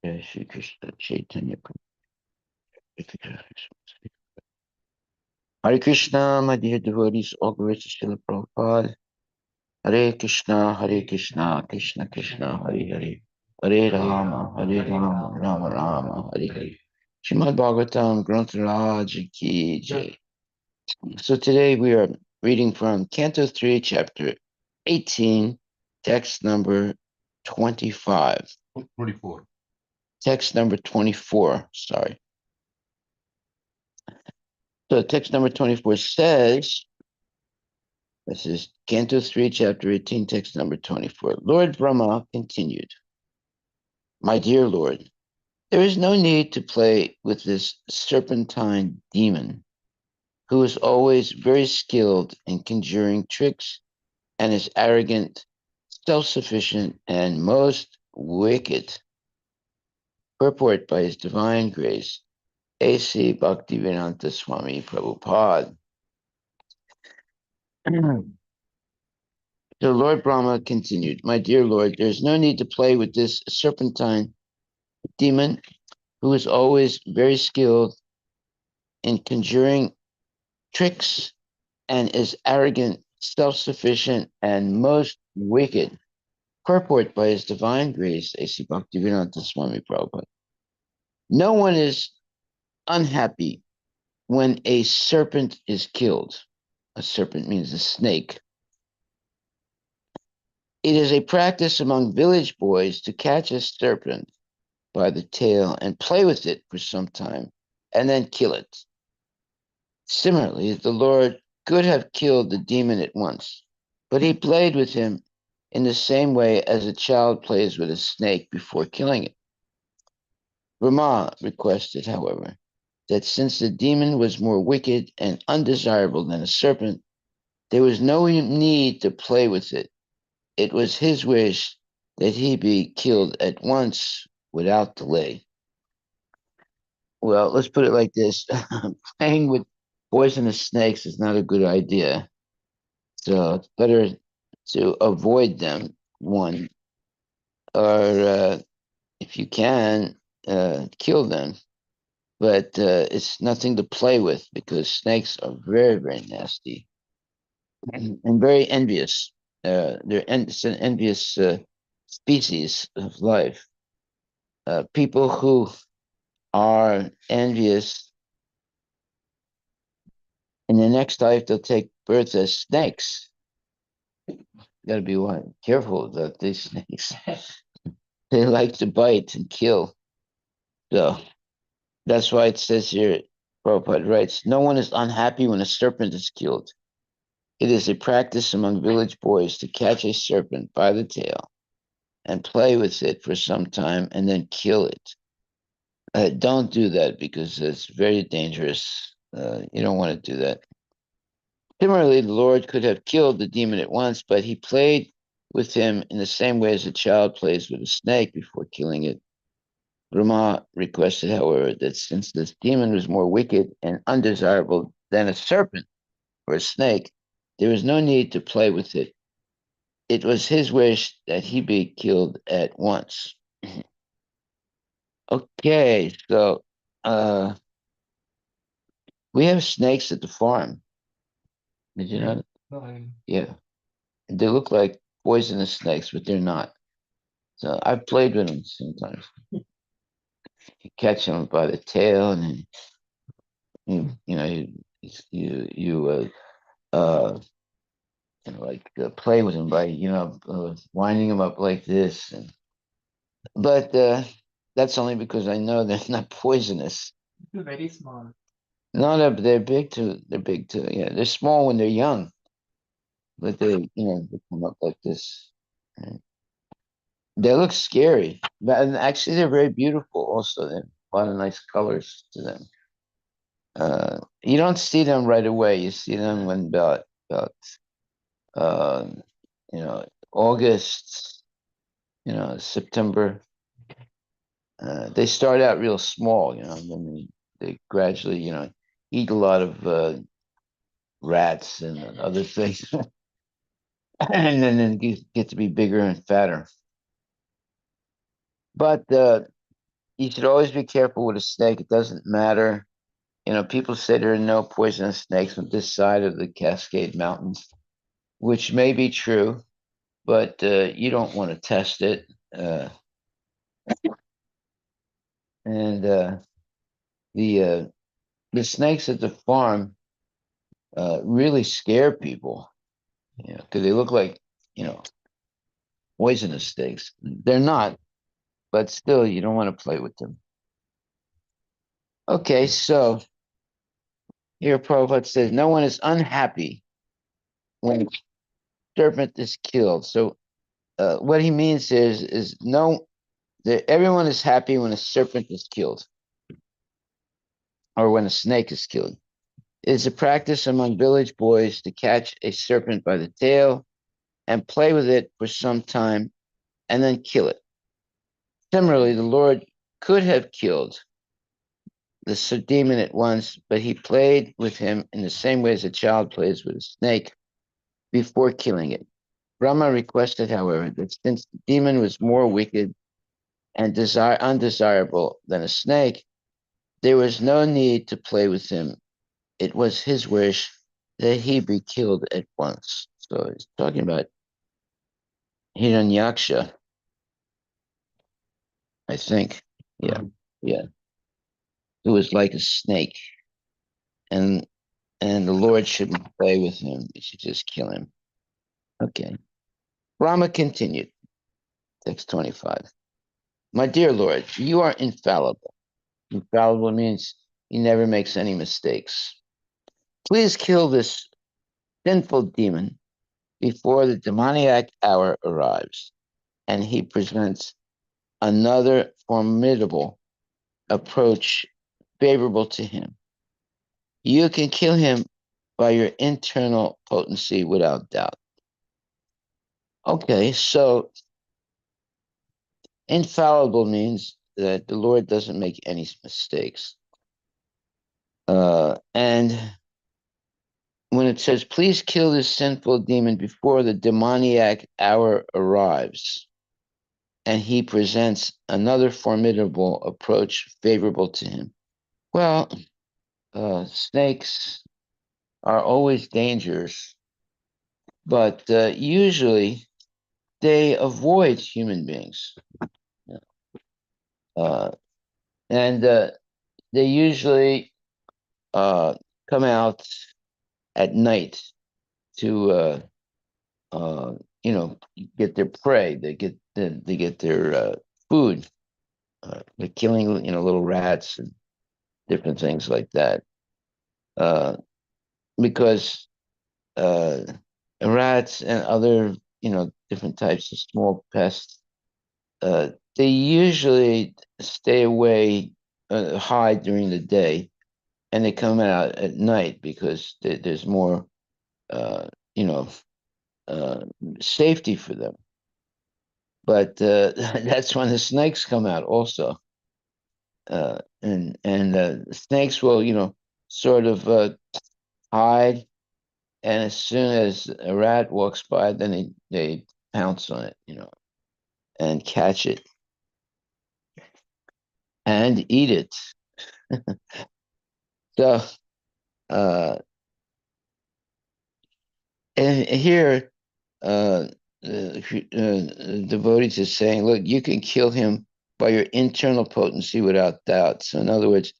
Jai Shri Krishna Chaitanya Prabhu. Hare Krishna, my dear devotees, all glory to Srila Prabhupada. Hare Krishna, Krishna Krishna, Hare Hare. Hare Rama, Rama Rama, Hare Hare. Srimad Bhagavatam, Granth Raj Ki Jai. So today we are reading from Canto 3, Chapter 18, text number 25. 24. Text number 24, sorry. So text number 24 says, this is Canto 3, Chapter 18, text number 24. Lord Brahma continued, my dear Lord, there is no need to play with this serpentine demon, who is always very skilled in conjuring tricks and is arrogant, self-sufficient, and most wicked. Purport by His Divine Grace, A.C. Bhaktivedanta Swami Prabhupada. The Lord Brahma continued, my dear Lord, there is no need to play with this serpentine demon, who is always very skilled in conjuring tricks and is arrogant, self-sufficient, and most wicked. Purport by His Divine Grace, A.C. Bhaktivedanta Swami Prabhupada. No one is unhappy when a serpent is killed. A serpent means a snake. It is a practice among village boys to catch a serpent by the tail and play with it for some time and then kill it. Similarly, the Lord could have killed the demon at once, but he played with him in the same way as a child plays with a snake before killing it. Brahma requested, however, that since the demon was more wicked and undesirable than a serpent, there was no need to play with it. It was his wish that he be killed at once without delay. Well, let's put it like this. Playing with poisonous snakes is not a good idea. So it's better to avoid them, one, or if you can, kill them. But it's nothing to play with because snakes are very, very nasty and very envious. It's an envious species of life. People who are envious in the next life, they'll take birth as snakes. Got to be careful about these snakes. They like to bite and kill. So that's why it says here, Prabhupada writes, no one is unhappy when a serpent is killed. It is a practice among village boys to catch a serpent by the tail and play with it for some time and then kill it. Don't do that because it's very dangerous. You don't want to do that. Similarly, the Lord could have killed the demon at once, but he played with him in the same way as a child plays with a snake before killing it. Brahma requested, however, that since this demon was more wicked and undesirable than a serpent or a snake, there was no need to play with it. It was his wish that he be killed at once. Okay, so we have snakes at the farm. Did you know that? No, Yeah. They look like poisonous snakes, but they're not. So I've played with them sometimes. You catch them by the tail, and then you know uh like play with them by winding them up like this, but that's only because I know they're not poisonous. very small. No, they're big too. They're big too. Yeah, they're small when they're young, but they come up like this. They look scary, but and actually they're very beautiful. Also, they have a lot of nice colors to them. You don't see them right away. You see them when about uh, August, September. They start out real small, and then they gradually, eat a lot of rats and other things, and then get to be bigger and fatter. But you should always be careful with a snake. It doesn't matter. People say there are no poisonous snakes on this side of the Cascade Mountains, which may be true, but you don't want to test it. Uh, and the uh, the snakes at the farm really scare people, because they look like you know poisonous snakes. They're not, but still, you don't want to play with them. Okay, so here Prabhupada says, no one is unhappy when a serpent is killed. So what he means is no, that everyone is happy when a serpent is killed or when a snake is killed. It is a practice among village boys to catch a serpent by the tail and play with it for some time and then kill it. Similarly, the Lord could have killed the demon at once, but he played with him in the same way as a child plays with a snake before killing it. Brahma requested, however, that since the demon was more wicked and undesirable than a snake, there was no need to play with him. It was his wish that he be killed at once. So he's talking about Hiranyaksha, I think. Yeah, yeah. Who was like a snake. And the Lord shouldn't play with him. He should just kill him. Okay. Rama continued, text 25. My dear Lord, you are infallible. Infallible means he never makes any mistakes. Please kill this sinful demon before the demoniac hour arrives and he presents another formidable approach favorable to him. You can kill him by your internal potency without doubt. Okay, so infallible means that the Lord doesn't make any mistakes. And when it says, please kill this sinful demon before the demoniac hour arrives, and he presents another formidable approach favorable to him. Well, snakes are always dangerous, but usually they avoid human beings. Uh, and they usually come out at night to uh, get their prey. They get their food. They're killing little rats and different things like that. Because uh, rats and other different types of small pests, they usually stay away, hide during the day, and they come out at night because there's more uh, you know uh, safety for them. But that's when the snakes come out also. And snakes will, sort of hide, and as soon as a rat walks by, then they pounce on it, and catch it and eat it. So, uh, and here, devotees is saying, look, you can kill him by your internal potency without doubt. So, in other words,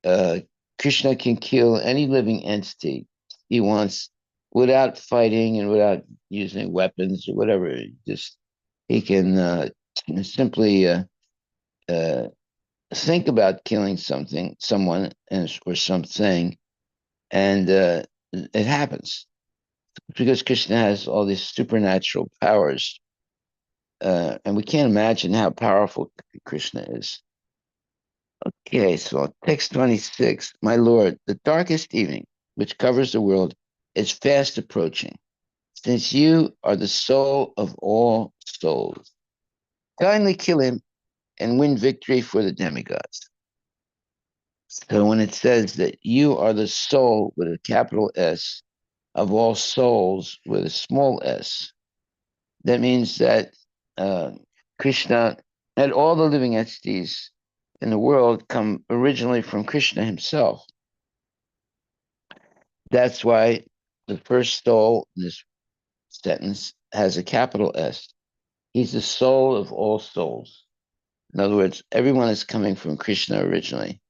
uh, Krishna can kill any living entity he wants without fighting and without using weapons or whatever. Just he can simply uh, think about killing someone, or something, and it happens because Krishna has all these supernatural powers, and we can't imagine how powerful Krishna is. Okay, so text 26. My Lord, the darkest evening, which covers the world, is fast approaching. Since you are the soul of all souls, kindly kill him and win victory for the demigods. So when it says that you are the soul with a capital S of all souls with a small s, that means that uh, Krishna and all the living entities in the world come originally from Krishna himself. That's why the first soul in this sentence has a capital S. He's the soul of all souls. In other words, everyone is coming from Krishna originally.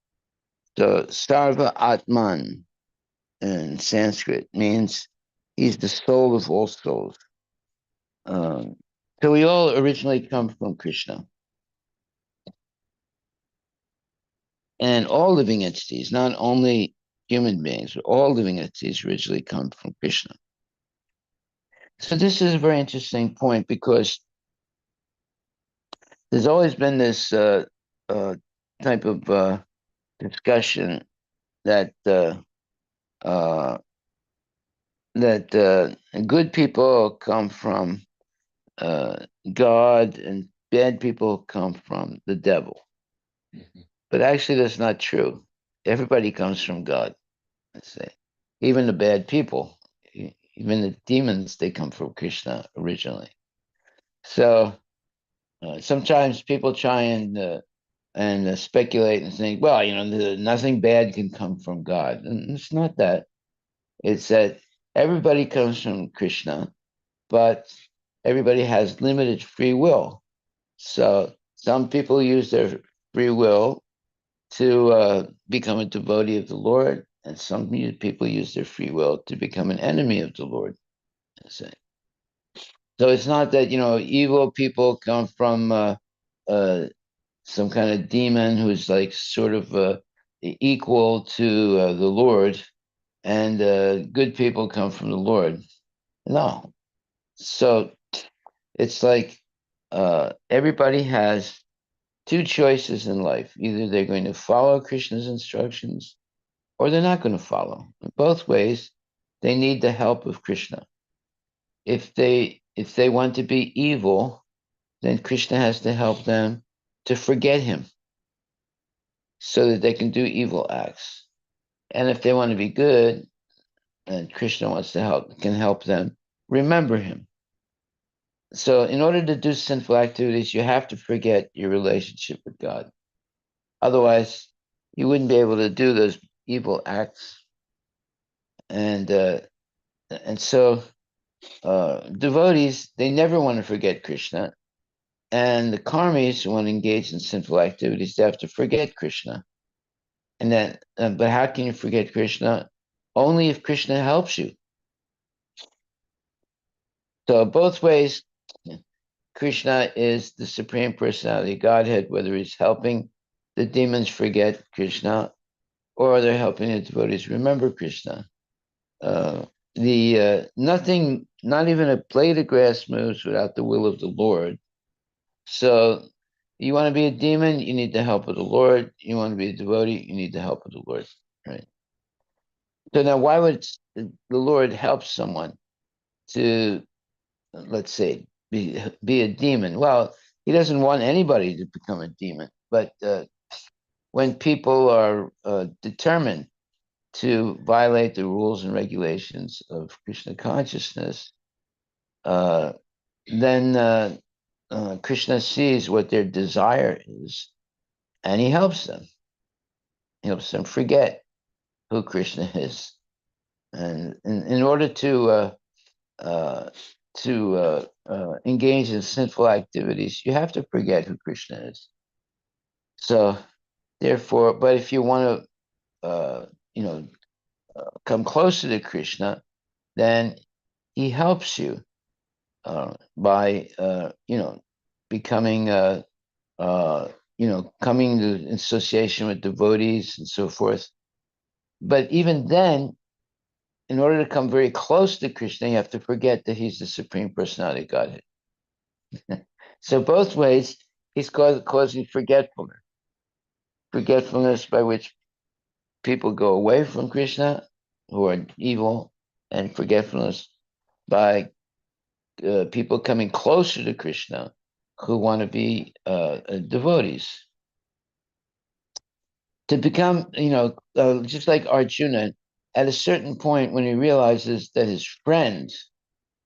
So Sarva Atman in Sanskrit means he's the soul of all souls. Um, so we all originally come from Krishna. And all living entities, not only human beings, but all living entities originally come from Krishna. So this is a very interesting point because there's always been this type of discussion that uh, good people come from uh, God and bad people come from the devil. Mm-hmm. But actually, that's not true. Everybody comes from God. Let's say, even the bad people, even the demons, they come from Krishna originally. So sometimes people try and speculate and think, well, nothing bad can come from God, and it's not that. It's that everybody comes from Krishna, but everybody has limited free will. So some people use their free will to become a devotee of the Lord, and some people use their free will to become an enemy of the Lord. So it's not that evil people come from uh, some kind of demon who's like sort of equal to the Lord, and good people come from the Lord. No, so it's like everybody has two choices in life. Either they're going to follow Krishna's instructions or they're not going to follow. In both ways, they need the help of Krishna. If they want to be evil, then Krishna has to help them to forget him so that they can do evil acts. And if they want to be good, then Krishna can help them remember him. So in order to do sinful activities, you have to forget your relationship with God. Otherwise, you wouldn't be able to do those evil acts. And so devotees, they never want to forget Krishna. And the karmis who want to engage in sinful activities, they have to forget Krishna. And then, but how can you forget Krishna? Only if Krishna helps you. So both ways, Krishna is the Supreme Personality of Godhead, whether he's helping the demons forget Krishna or they're helping the devotees remember Krishna. Nothing, not even a blade of grass moves without the will of the Lord. So you want to be a demon, you need the help of the Lord. You want to be a devotee, you need the help of the Lord. Right. So now why would the Lord help someone to, let's say, be a demon? Well, he doesn't want anybody to become a demon, but when people are determined to violate the rules and regulations of Krishna consciousness, then Krishna sees what their desire is, and he helps them. He helps them forget who Krishna is, and in order uh, to engage in sinful activities, you have to forget who Krishna is. So, therefore, but if you want to, come closer to Krishna, then he helps you by, becoming, coming to association with devotees and so forth. But even then, in order to come very close to Krishna, you have to forget that he's the Supreme Personality of Godhead. So both ways, he's causing forgetfulness by which people go away from Krishna, who are evil, and forgetfulness by people coming closer to Krishna, who want to be devotees. To become, just like Arjuna, at a certain point when he realizes that his friend,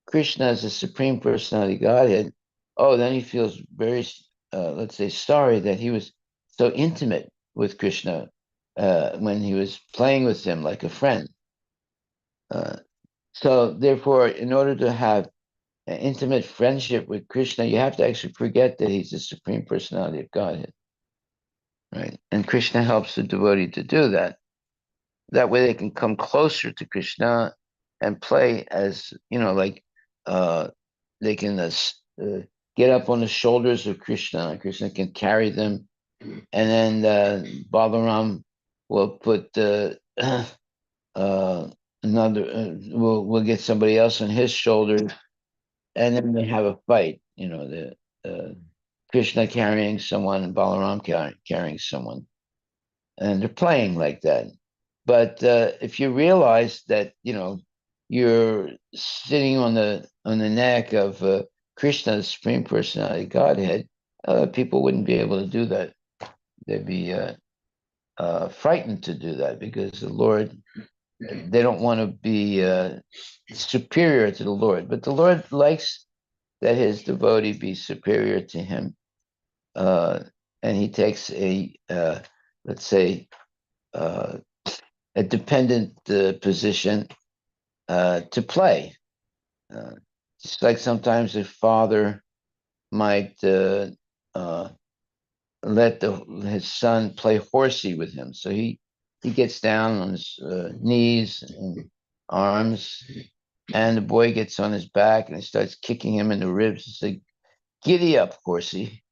Krishna is the Supreme Personality of Godhead, oh, then he feels very, let's say, sorry that he was so intimate with Krishna when he was playing with him like a friend. So therefore, in order to have an intimate friendship with Krishna, you have to actually forget that he's the Supreme Personality of Godhead, right? And Krishna helps the devotee to do that. That way they can come closer to Krishna and play as, like uh, they can get up on the shoulders of Krishna. Krishna can carry them. And then Balaram will put another, will get somebody else on his shoulders. And then they have a fight, the Krishna carrying someone and Balaram carrying someone. And they're playing like that. But if you realize that you're sitting on the neck of Krishna, the Supreme Personality Godhead, people wouldn't be able to do that. They'd be frightened to do that because the Lord, they don't want to be superior to the Lord. But the Lord likes that his devotee be superior to him, and he takes let's say, uh, a dependent position to play. Uh, just like sometimes a father might uh, let his son play horsey with him. So he gets down on his knees and arms, and the boy gets on his back and he starts kicking him in the ribs and say, "Giddy up, horsey."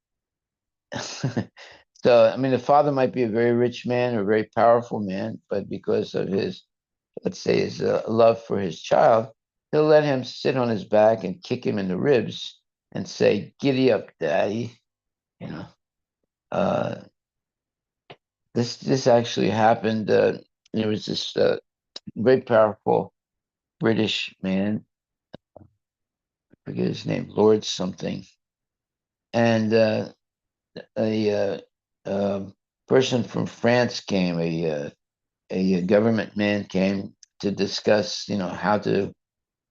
So, I mean, the father might be a very rich man or a very powerful man, but because of his, let's say, his love for his child, he'll let him sit on his back and kick him in the ribs and say, "Giddy up, daddy." You know, uh, this actually happened. There was this very powerful British man, I forget his name, Lord something, and a person from France came, a government man came to discuss, how to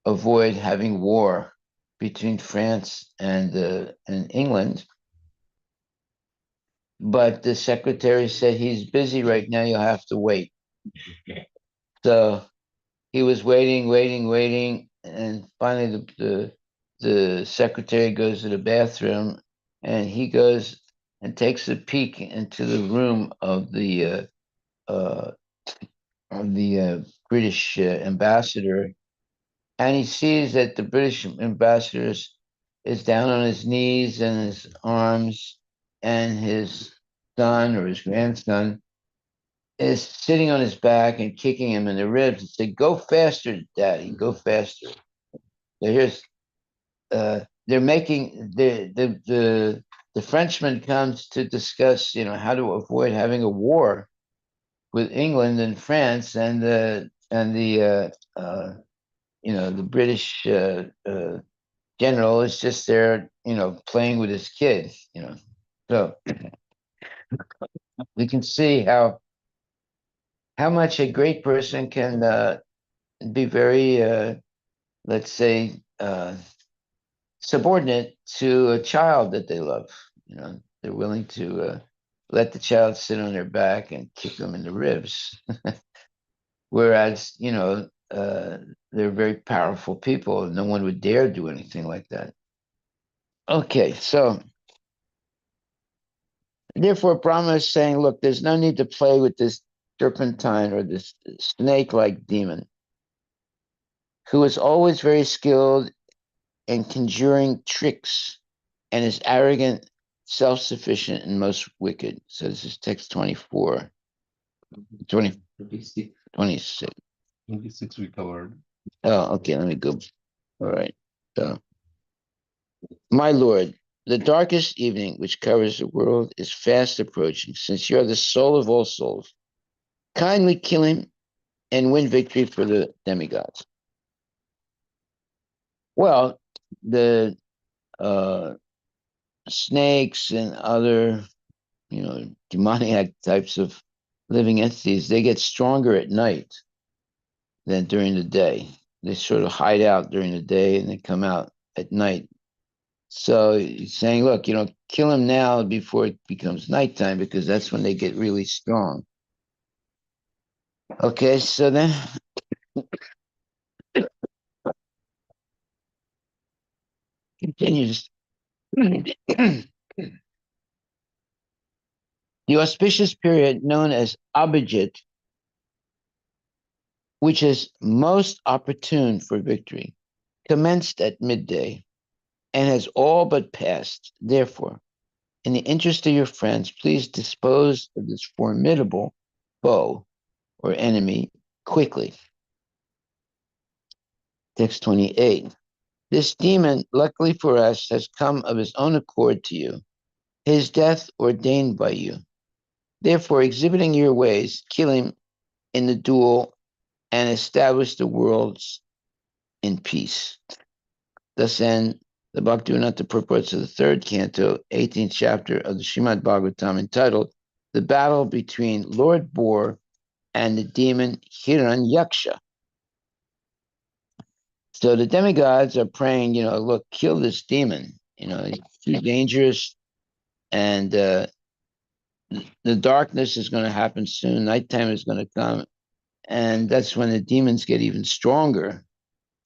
avoid having war between France and England. But the secretary said he's busy right now. You'll have to wait. So he was waiting, waiting, waiting, and finally the secretary goes to the bathroom, and he goes and takes a peek into the room uh, of the British ambassador, and he sees that the British ambassador is down on his knees and his arms, and his son or his grandson is sitting on his back and kicking him in the ribs and say, "Go faster, Daddy, go faster." So here's they're making the Frenchman comes to discuss, how to avoid having a war with England and France, and the British general is just there, playing with his kid, So we can see how much a great person can be very, let's say, subordinate to a child that they love. They're willing to let the child sit on their back and kick them in the ribs. Whereas, they're very powerful people. No one would dare do anything like that. Okay, so therefore, Brahma is saying, look, there's no need to play with this serpentine or this snake like demon who is always very skilled in conjuring tricks and is arrogant, self sufficient, and most wicked. So this is text 24, 20, 26. 26. 26 we covered. Oh, okay, let me go. All right. So, my Lord, the darkest evening which covers the world is fast approaching, since you are the soul of all souls. Kindly kill him and win victory for the demigods. Well, the uh, snakes and other, demoniac types of living entities, they get stronger at night than during the day. They sort of hide out during the day and they come out at night. So he's saying, look, kill him now before it becomes nighttime because that's when they get really strong. Okay, so then continues. The auspicious period known as Abhijit, which is most opportune for victory, commenced at midday and has all but passed. Therefore, in the interest of your friends, please dispose of this formidable foe or enemy quickly. Text 28. This demon, luckily for us, has come of his own accord to you, his death ordained by you. Therefore, exhibiting your ways, kill him in the duel and establish the worlds in peace. Thus end the Bhaktivinoda purports of the third canto, 18th chapter of the Srimad Bhagavatam, entitled The Battle Between Lord Boar and the Demon Hiranyaksha. So the demigods are praying, look, kill this demon. He's too dangerous, and the darkness is going to happen soon. Nighttime is going to come, and that's when the demons get even stronger.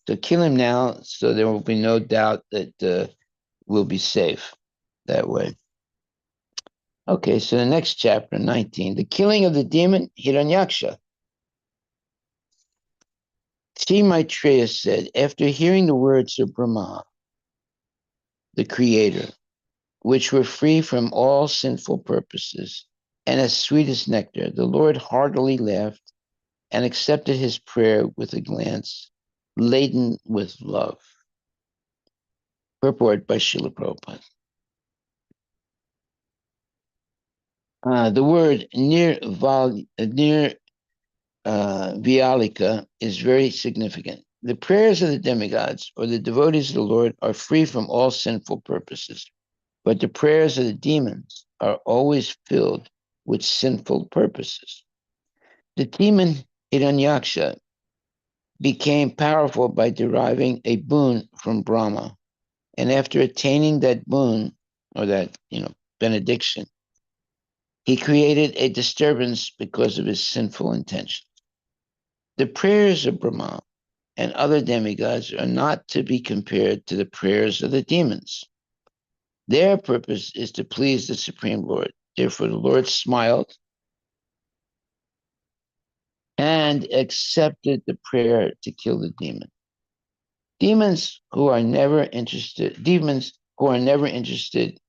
So kill him now, so there will be no doubt that we'll be safe that way. Okay, so the next chapter, 19, the killing of the demon Hiranyaksha. Sri Maitreya said, after hearing the words of Brahma, the creator, which were free from all sinful purposes and as sweet as nectar, the Lord heartily laughed and accepted his prayer with a glance laden with love. Purport by Srila Prabhupada. The word Vialika is very significant. The prayers of the demigods or the devotees of the Lord are free from all sinful purposes, but the prayers of the demons are always filled with sinful purposes. The demon Hiranyaksha became powerful by deriving a boon from Brahma, and after attaining that boon or that benediction, he created a disturbance because of his sinful intention. The prayers of Brahma and other demigods are not to be compared to the prayers of the demons. Their purpose is to please the Supreme Lord. Therefore, the Lord smiled and accepted the prayer to kill the demon. Demons who are never interested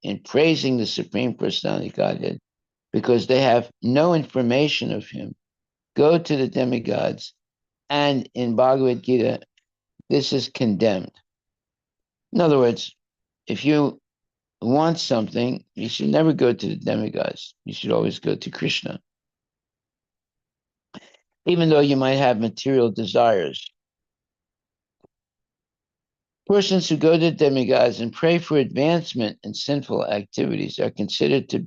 in praising the Supreme Personality of Godhead because they have no information of him, go to the demigods, and in Bhagavad Gita, this is condemned. In other words, if you want something, you should never go to the demigods. You should always go to Krishna. Even though you might have material desires. Persons who go to demigods and pray for advancement in sinful activities are considered to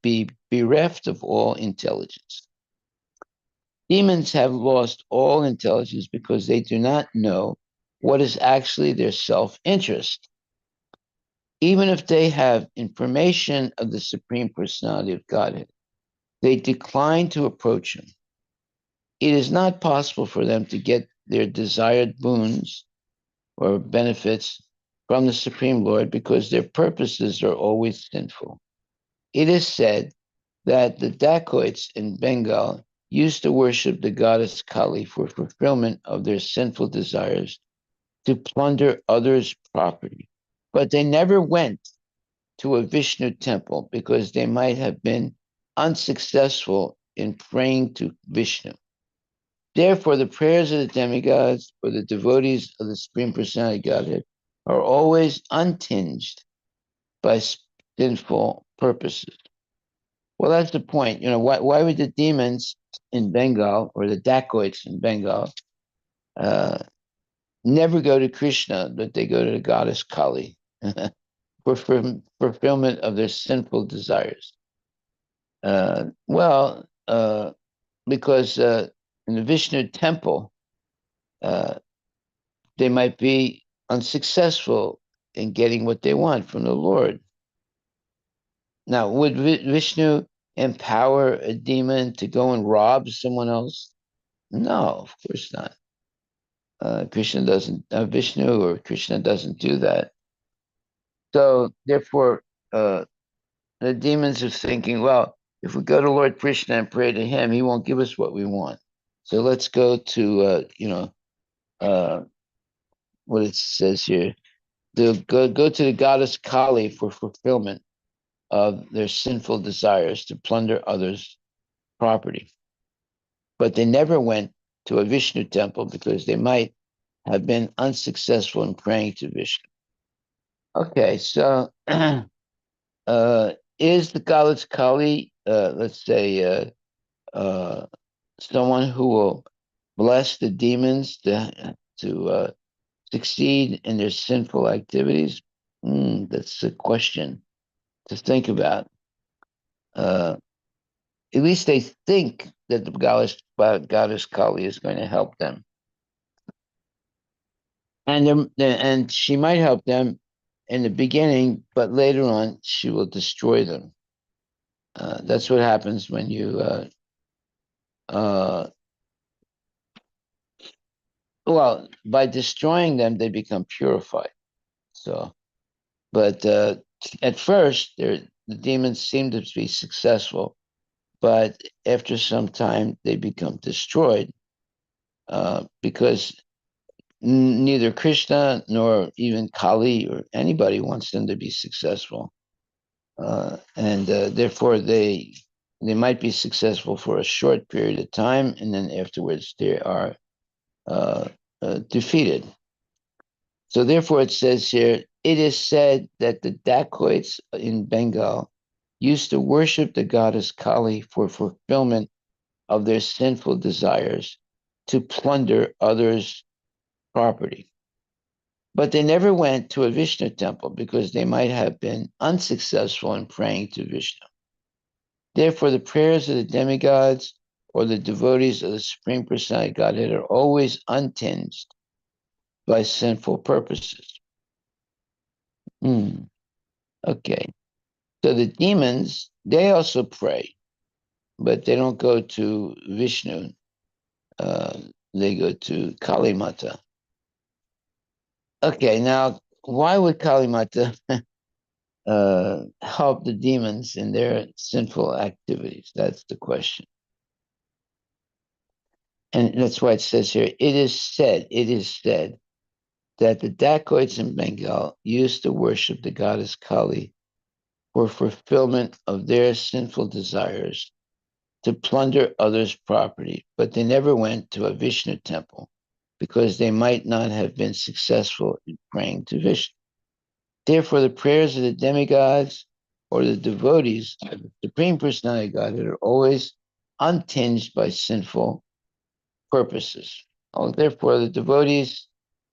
be bereft of all intelligence. Demons have lost all intelligence because they do not know what is actually their self-interest. Even if they have information of the Supreme Personality of Godhead, they decline to approach him. It is not possible for them to get their desired boons or benefits from the Supreme Lord because their purposes are always sinful. It is said that the dacoits in Bengal used to worship the goddess Kali for fulfillment of their sinful desires to plunder others' property. But they never went to a Vishnu temple because they might have been unsuccessful in praying to Vishnu. Therefore, the prayers of the demigods or the devotees of the Supreme Personality Godhead are always untinged by sinful purposes. Well, that's the point. Why would the demons in Bengal or the dacoits in Bengal never go to Krishna, but they go to the goddess Kali for fulfillment of their sinful desires? Because in the Vishnu temple, they might be unsuccessful in getting what they want from the Lord. Now, would Vishnu empower a demon to go and rob someone else? No, of course not. Krishna doesn't, Vishnu or Krishna doesn't do that. So, therefore, uh, the demons are thinking, well, if we go to Lord Krishna and pray to him, he won't give us what we want. So let's go to, uh, what it says here. Go to the goddess Kali for fulfillment of their sinful desires to plunder others' property. But they never went to a Vishnu temple because they might have been unsuccessful in praying to Vishnu. Okay, so is the goddess Kali, let's say, someone who will bless the demons to succeed in their sinful activities? That's a question to think about. Uh, at least they think that the goddess Kali is going to help them, and she might help them in the beginning, but later on she will destroy them. That's what happens when you uh, well, by destroying them, they become purified. So, but at first, the demons seem to be successful, but after some time, they become destroyed because neither Krishna nor even Kali or anybody wants them to be successful, and therefore they might be successful for a short period of time, and then afterwards they are uh, defeated. So therefore, it says here, it is said that the dacoits in Bengal used to worship the goddess Kali for fulfillment of their sinful desires to plunder others' property. But they never went to a Vishnu temple because they might have been unsuccessful in praying to Vishnu. Therefore, the prayers of the demigods or the devotees of the Supreme Personality Godhead are always untinged by sinful purposes. Okay. So the demons, they also pray, but they don't go to Vishnu. Uh, they go to Kali Mata. Okay, now why would Kali Mata help the demons in their sinful activities? That's the question. And that's why it says here, it is said that the dacoits in Bengal used to worship the goddess Kali for fulfillment of their sinful desires to plunder others' property, but they never went to a Vishnu temple because they might not have been successful in praying to Vishnu. Therefore, the prayers of the demigods or the devotees of the Supreme Personality Godhead are always untinged by sinful purposes. Therefore, the devotees,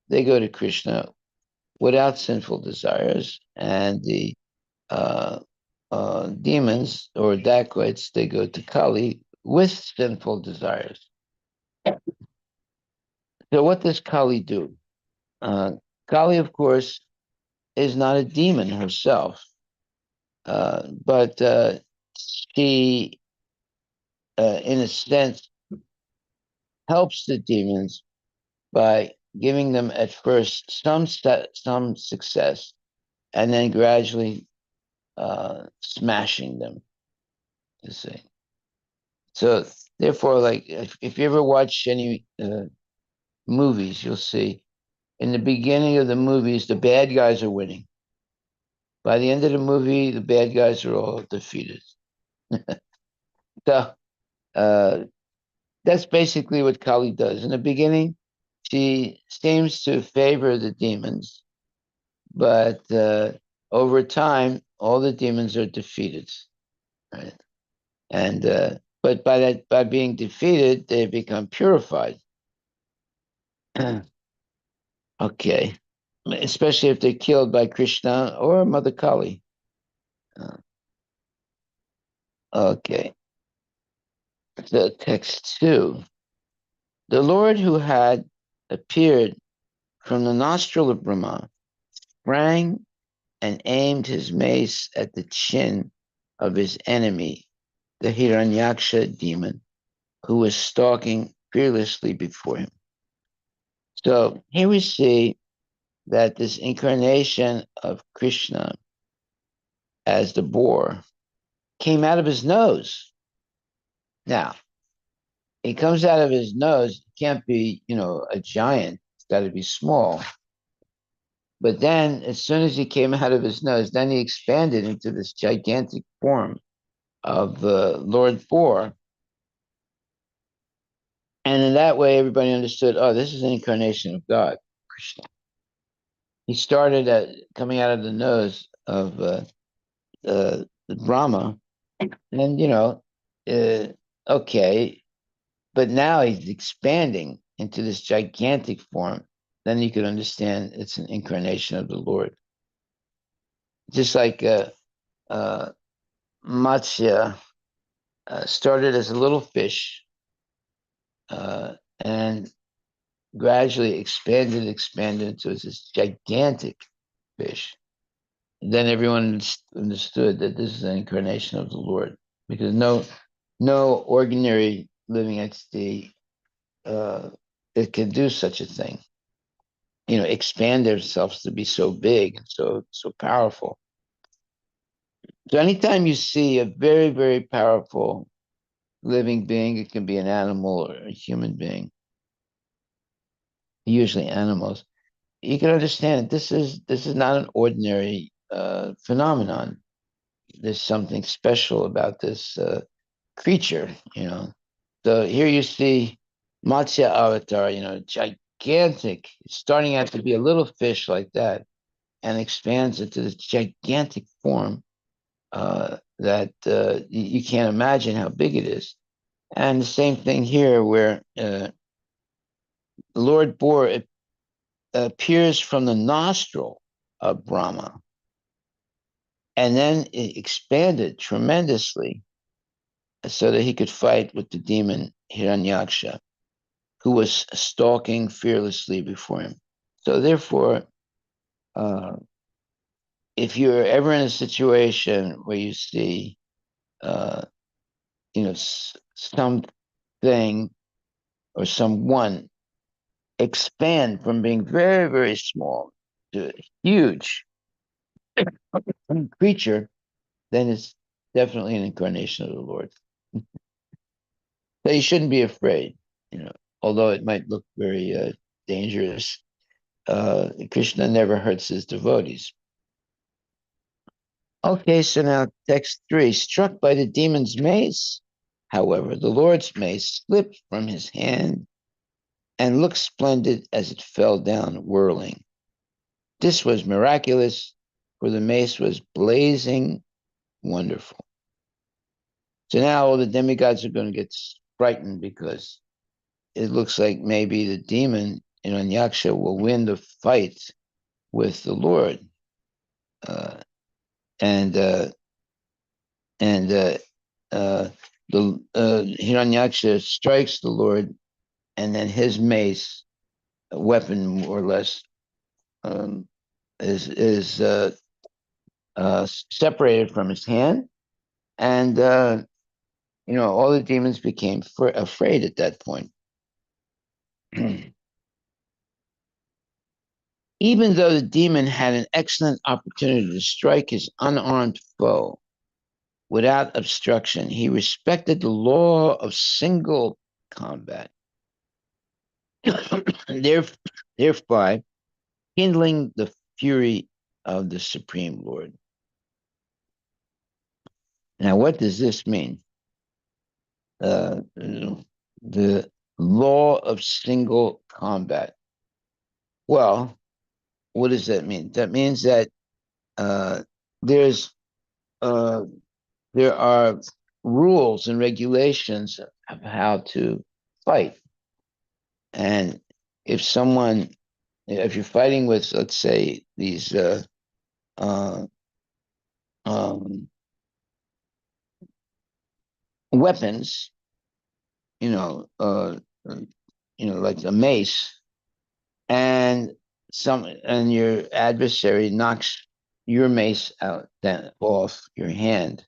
they go to Krishna without sinful desires, and the uh, demons or dacoits, they go to Kali with sinful desires. So what does Kali do? Kali, of course, is not a demon herself, but she, in a sense, helps the demons by giving them at first some success, and then gradually smashing them. You see. So therefore, like if you ever watch any movies, you'll see in the beginning of the movies, the bad guys are winning. By the end of the movie, the bad guys are all defeated. So uh, that's basically what Kali does. In the beginning, she seems to favor the demons, but over time, all the demons are defeated. Right? And but by being defeated, they become purified. Okay, especially if they're killed by Krishna or Mother Kali. Uh, okay, so text 2. The Lord who had appeared from the nostril of Brahma sprang and aimed his mace at the chin of his enemy, the Hiranyaksha demon, who was stalking fearlessly before him. So here we see that this incarnation of Krishna as the boar came out of his nose. Now, it comes out of his nose. It can't be, a giant. It's got to be small. But then, as soon as he came out of his nose, then he expanded into this gigantic form of the Lord Boar. And in that way, everybody understood, oh, this is an incarnation of God, Krishna. He started coming out of the nose of Brahma, and okay, but now he's expanding into this gigantic form. Then you could understand it's an incarnation of the Lord. Just like uh, Matsya started as a little fish uh, and gradually expanded into this gigantic fish. Then everyone understood that this is an incarnation of the Lord, because no ordinary living entity it can do such a thing. Expand themselves to be so big and so powerful. So anytime you see a very very powerful living being, it can be an animal or a human being, usually animals. You can understand this is not an ordinary phenomenon. There's something special about this creature, So here you see Matsya Avatar, gigantic, starting out to be a little fish like that, and expands into this gigantic form that you can't imagine how big it is. And the same thing here, where Lord Boar appears from the nostril of Brahma, and then it expanded tremendously so that he could fight with the demon Hiranyaksha, who was stalking fearlessly before him. So therefore, uh, if you're ever in a situation where you see, uh, something or someone expand from being very, very small to a huge creature, then it's definitely an incarnation of the Lord. So you shouldn't be afraid, although it might look very dangerous. Krishna never hurts his devotees. Okay, so now text 3. Struck by the demon's mace, however, the Lord's mace slipped from his hand and looked splendid as it fell down whirling. This was miraculous, for the mace was blazing wonderful. So now all the demigods are going to get frightened, because it looks like maybe the demon in Anyaksha will win the fight with the Lord. Uh, and and the Hiranyaksha strikes the Lord, and then his mace, a weapon more or less, um, is separated from his hand, and all the demons became afraid at that point. Even though the demon had an excellent opportunity to strike his unarmed foe without obstruction, he respected the law of single combat, thereby kindling the fury of the Supreme Lord. Now, what does this mean? The law of single combat. Well, what does that mean? That means that uh, there's uh, there are rules and regulations of how to fight, and if you're fighting with, let's say, these uh, um, weapons, you know, uh, like a mace, and and your adversary knocks your mace out off your hand.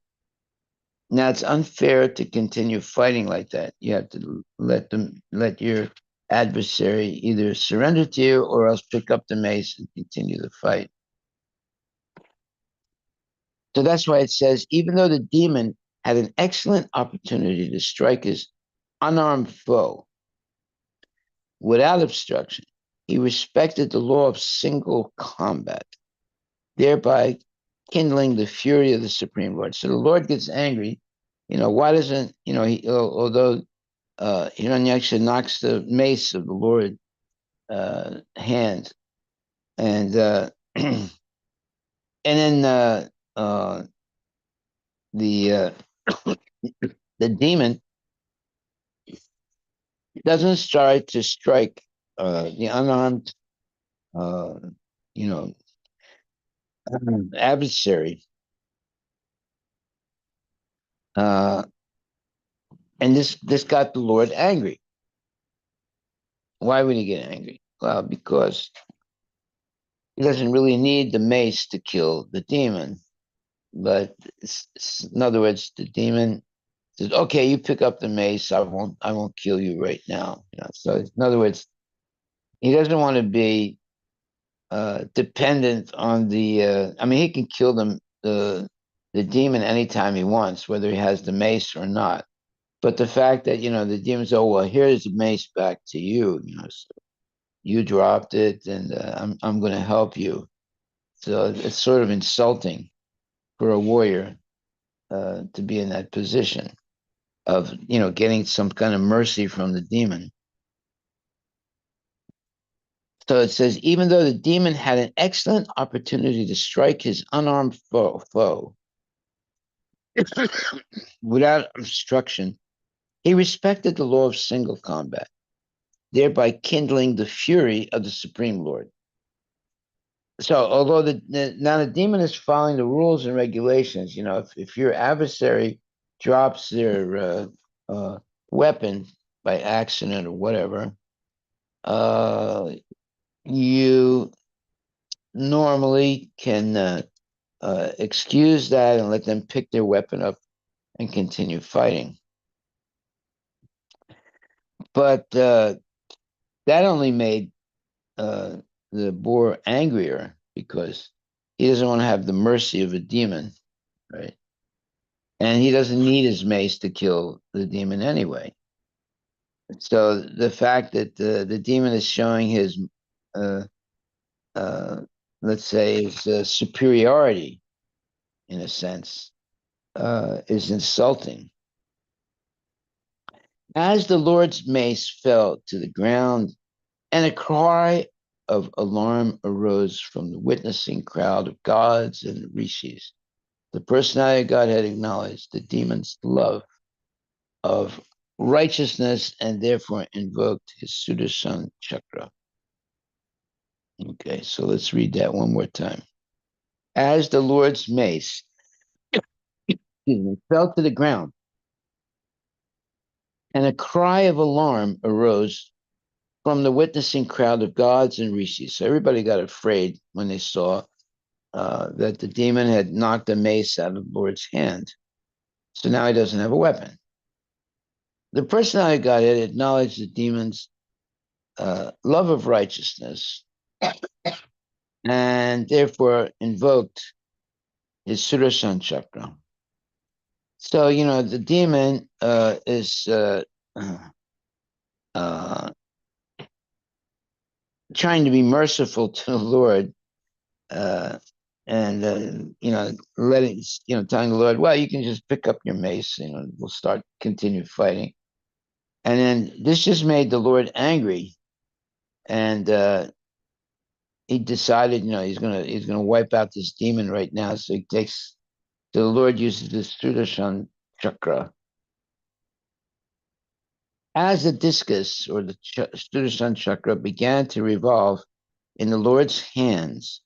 Now it's unfair to continue fighting like that. You have to let your adversary either surrender to you or else pick up the mace and continue the fight. So that's why it says, even though the demon had an excellent opportunity to strike his unarmed foe without obstruction, he respected the law of single combat, thereby kindling the fury of the Supreme Lord. So the Lord gets angry. Why doesn't, although Hiranyaksha knocks the mace of the Lord hand, and and then the the demon doesn't start to strike the unarmed, uh, you know, adversary, uh, and this got the Lord angry. Why would he get angry? Well, because he doesn't really need the mace to kill the demon, but in other words, the demon says, "Okay, you pick up the mace. I won't kill you right now." So in other words, he doesn't want to be dependent on the. I mean, he can kill the demon anytime he wants, whether he has the mace or not. But the fact that the demons, oh well, here's the mace back to you. So you dropped it, and I'm going to help you. So it's sort of insulting for a warrior to be in that position of getting some kind of mercy from the demon. So it says, even though the demon had an excellent opportunity to strike his unarmed foe without obstruction, he respected the law of single combat, thereby kindling the fury of the Supreme Lord. So, although now the demon is following the rules and regulations, if your adversary drops their weapon by accident or whatever, you normally can excuse that and let them pick their weapon up and continue fighting. But that only made the boar angrier because he doesn't want to have the mercy of a demon, right? And he doesn't need his mace to kill the demon anyway. So the fact that the demon is showing his, uh, uh, let's say, his superiority in a sense, is insulting. As the Lord's mace fell to the ground, and a cry of alarm arose from the witnessing crowd of gods and rishis, the personality of God had acknowledged the demon's love of righteousness and therefore invoked his Sudarshan chakra. Okay, so let's read that one more time. As the Lord's mace fell to the ground, and a cry of alarm arose from the witnessing crowd of gods and rishis. So everybody got afraid when they saw that the demon had knocked a mace out of the Lord's hand. So now he doesn't have a weapon. The personality of Godhead acknowledged the demon's love of righteousness and therefore invoked his Sudarshan chakra. So, the demon is uh, trying to be merciful to the Lord, and letting telling the Lord, well, you can just pick up your mace, we'll continue fighting. And then this just made the Lord angry, and he decided, he's gonna wipe out this demon right now. So the Lord uses the Sudarshan chakra as the discus or the Sudarshan chakra began to revolve in the Lord's hands.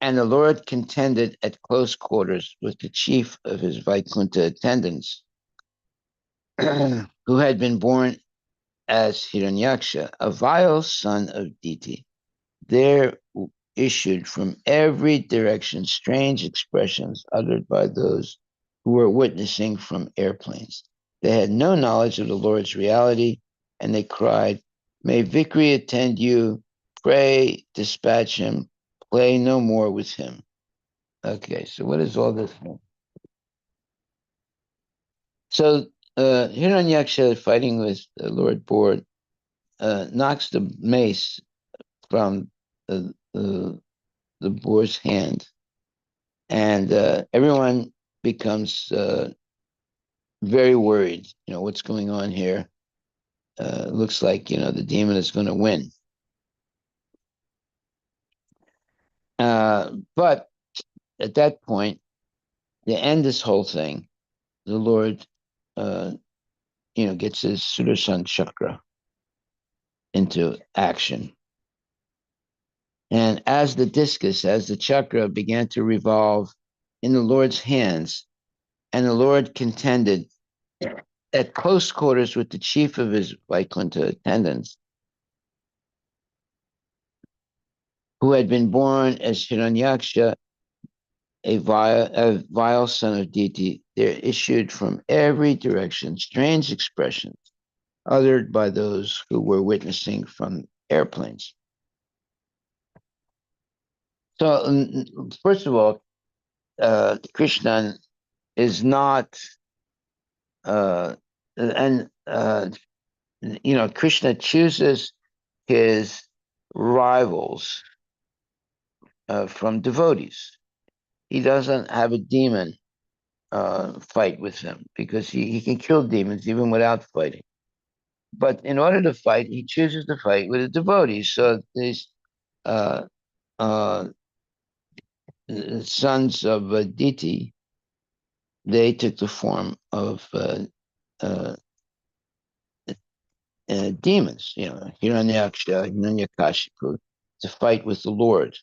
And the Lord contended at close quarters with the chief of his Vaikuntha attendants, who had been born as Hiranyaksha, a vile son of Diti. There issued from every direction strange expressions uttered by those who were witnessing from airplanes. They had no knowledge of the Lord's reality, and they cried, "May victory attend you! Pray, dispatch him, play no more with him." Okay, so what is all this mean? So Hiranyaksha fighting with Lord Board knocks the mace from the boar's hand, and everyone becomes very worried. You know what's going on here. Looks like the demon is going to win. But at that point, to end this whole thing, the Lord, uh, gets his Sudarshan chakra into action. And as the chakra began to revolve in the Lord's hands, and the Lord contended at close quarters with the chief of his Vaikuntha attendants, who had been born as Hiranyaksha, a vile son of Diti, there issued from every direction strange expressions uttered by those who were witnessing from airplanes. So, first of all, Krishna is not, and Krishna chooses his rivals from devotees. He doesn't have a demon fight with him because he can kill demons even without fighting. But in order to fight, he chooses to fight with a devotee. So these uh, uh, sons of Diti, they took the form of uh, demons, Hiranyaksha, Hiranyakashipu, to fight with the Lord.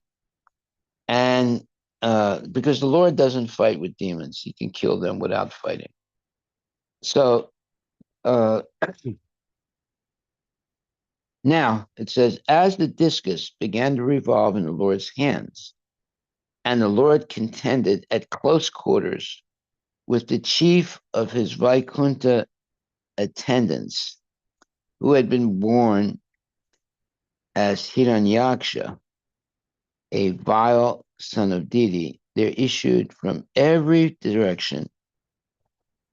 And because the Lord doesn't fight with demons, he can kill them without fighting. So uh, now it says, as the discus began to revolve in the Lord's hands, and the Lord contended at close quarters with the chief of his Vaikuntha attendants, who had been born as Hiranyaksha, a vile son of Didi, there issued from every direction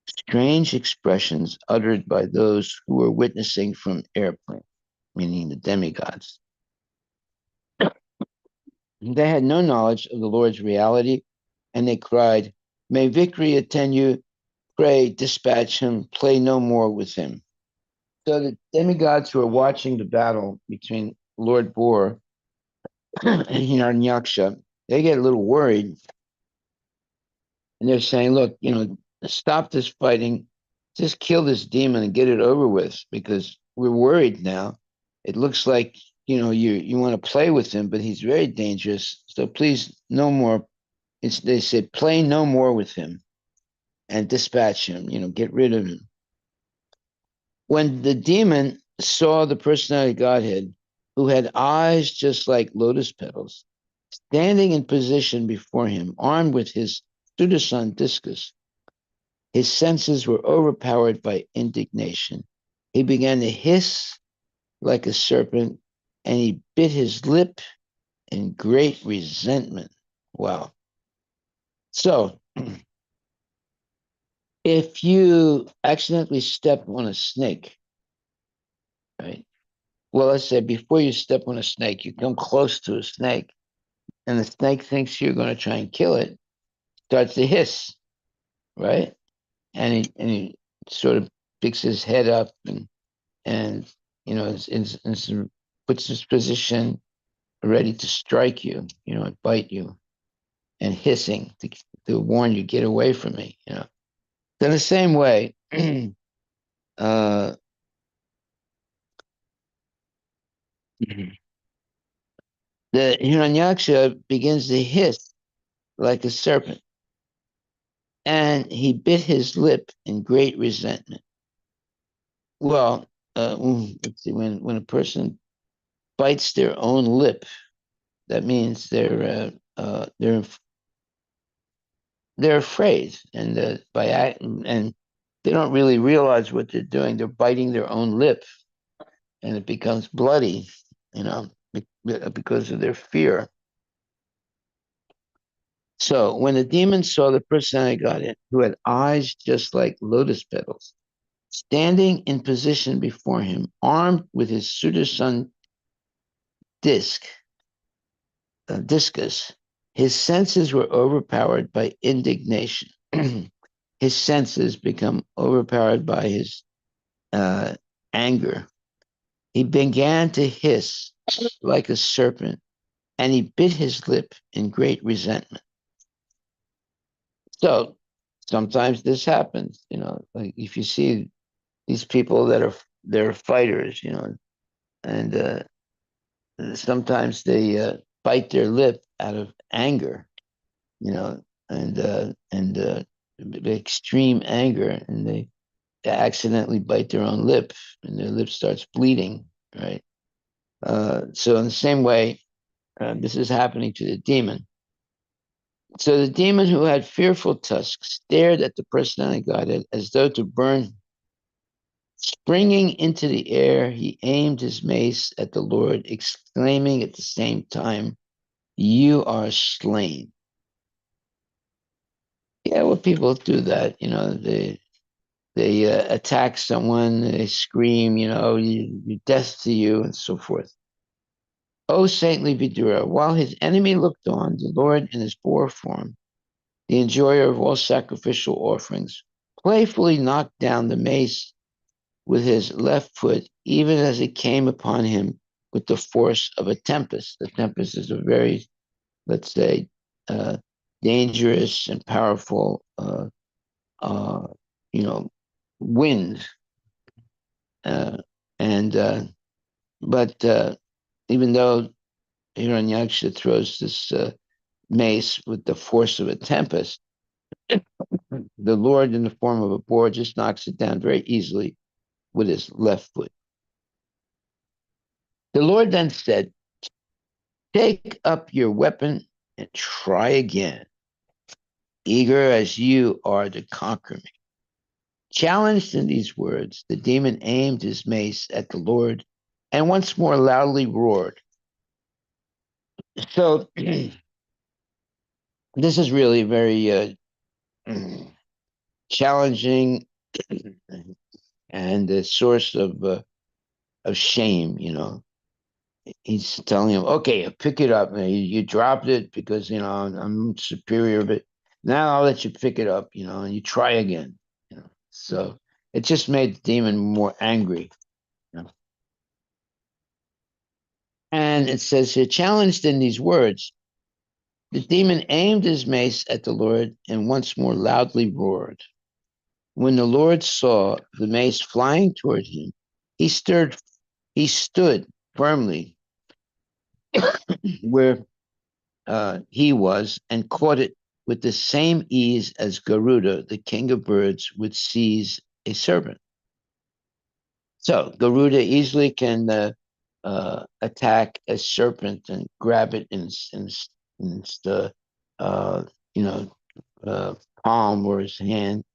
strange expressions uttered by those who were witnessing from airplanes, meaning the demigods. They had no knowledge of the Lord's reality, and they cried, "May victory attend you, pray, dispatch him, play no more with him." So the demigods who are watching the battle between Lord Bor and Hiranyaksha, they get a little worried, and they're saying, "Look, stop this fighting, just kill this demon and get it over with, because we're worried now. It looks like you want to play with him, but he's very dangerous. So please, no more." They said, "Play no more with him and dispatch him. Get rid of him." When the demon saw the personality of Godhead, who had eyes just like lotus petals, standing in position before him, armed with his Sudasan discus, his senses were overpowered by indignation. He began to hiss like a serpent, and he bit his lip in great resentment. Wow. So, if you accidentally step on a snake, right? Well, let's say before you step on a snake, you come close to a snake, and the snake thinks you're going to try and kill it, starts to hiss, right? And he sort of picks his head up and puts his position ready to strike you, and bite you, and hissing to warn you, get away from me. In the same way, uh, the Hiranyaksha begins to hiss like a serpent, and he bit his lip in great resentment. Well, let's see, when a person bites their own lip, That means they're afraid, and and they don't really realize what they're doing. They're biting their own lip, and it becomes bloody, you know, because of their fear. So when the demon saw the person got it, who had eyes just like lotus petals, standing in position before him, armed with his Sudarshan disc, discus, his senses were overpowered by indignation. His senses become overpowered by his uh, anger. He began to hiss like a serpent, and he bit his lip in great resentment. So sometimes this happens, like if you see these people they're fighters, and sometimes they bite their lip out of anger, and extreme anger, and they accidentally bite their own lip, and their lip starts bleeding, right? So in the same way, this is happening to the demon. So the demon who had fearful tusks stared at the personality God as though to burn. Springing into the air, he aimed his mace at the Lord, exclaiming at the same time, "You are slain." Yeah, well, people do that. They attack someone, they scream, death to you, and so forth. O saintly Vidura, while his enemy looked on, the Lord in his boar form, the enjoyer of all sacrificial offerings, playfully knocked down the mace with his left foot, even as it came upon him with the force of a tempest. The tempest is a very, let's say, uh, dangerous and powerful, uh, you know, wind. Uh, and but even though Hiranyaksha throws this mace with the force of a tempest, the Lord, in the form of a boar, just knocks it down very easily with his left foot. The Lord then said, "Take up your weapon and try again, eager as you are to conquer me." Challenged in these words, the demon aimed his mace at the Lord and once more loudly roared. So this is really very challenging and a source of shame. He's telling him, "Okay, pick it up. You dropped it because I'm superior, but now I'll let you pick it up. And you try again. So it just made the demon more angry. You know? And it says here, challenged in these words, the demon aimed his mace at the Lord and once more loudly roared. When the Lord saw the mace flying toward him, he stirred. He stood firmly where he was and caught it with the same ease as Garuda, the king of birds, would seize a serpent. So Garuda easily can attack a serpent and grab it in the uh, you know palm or his hand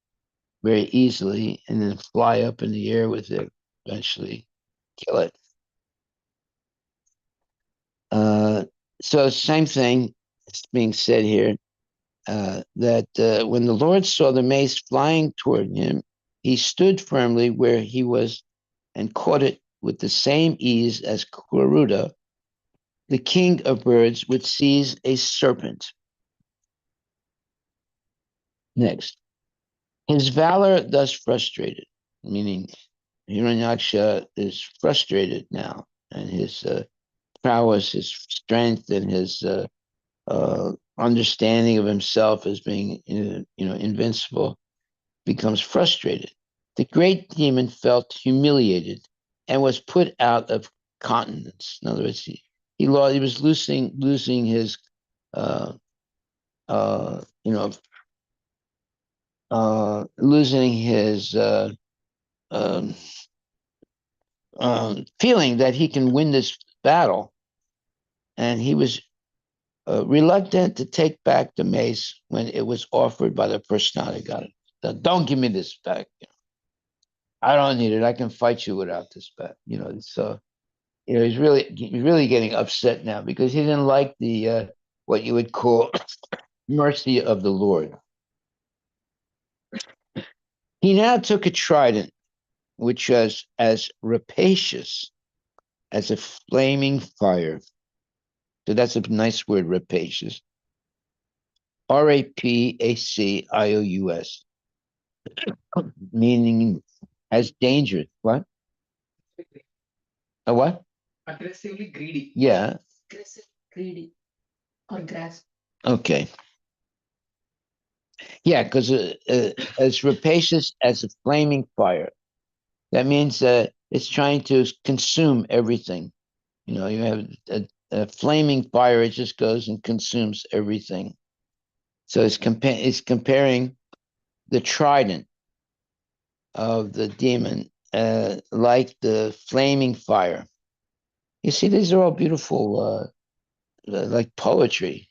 very easily, and then fly up in the air with it, eventually kill it. Uh, so same thing is being said here. That when the Lord saw the mace flying toward him, he stood firmly where he was and caught it with the same ease as Garuda, the king of birds, would seize a serpent. Next, his valor thus frustrated, meaning Hiranyaksha is frustrated now, and his prowess, his strength, and his understanding of himself as being, invincible becomes frustrated. The great demon felt humiliated and was put out of countenance. In other words, he was losing his uh, uh, you know losing his um, feeling that he can win this battle, and he was reluctant to take back the mace when it was offered by the personality of God. So, don't give me this back. I don't need it. I can fight you without this back. So he's really getting upset now because he didn't like the what you would call mercy of the Lord. He now took a trident, which was as rapacious as a flaming fire. So that's a nice word, rapacious. Rapacious, meaning as dangerous. What? A what? Aggressively greedy. Yeah. Aggressive, greedy, or grasp. Okay. Yeah, because as rapacious as a flaming fire. That means it's trying to consume everything. You have a flaming fire; it just goes and consumes everything. So it's comparing the trident of the demon like the flaming fire. You see, these are all beautiful, like poetry,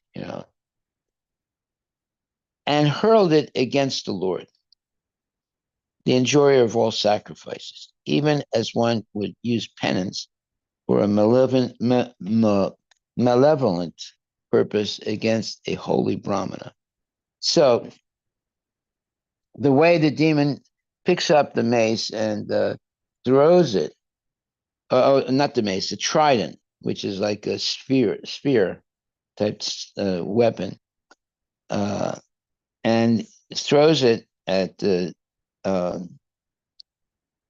and hurled it against the Lord, the enjoyer of all sacrifices, even as one would use penance for a malevolent purpose against a holy Brahmana. So the way the demon picks up the mace and throws it, not the mace, the trident, which is like a spear type weapon, uh, and throws it at the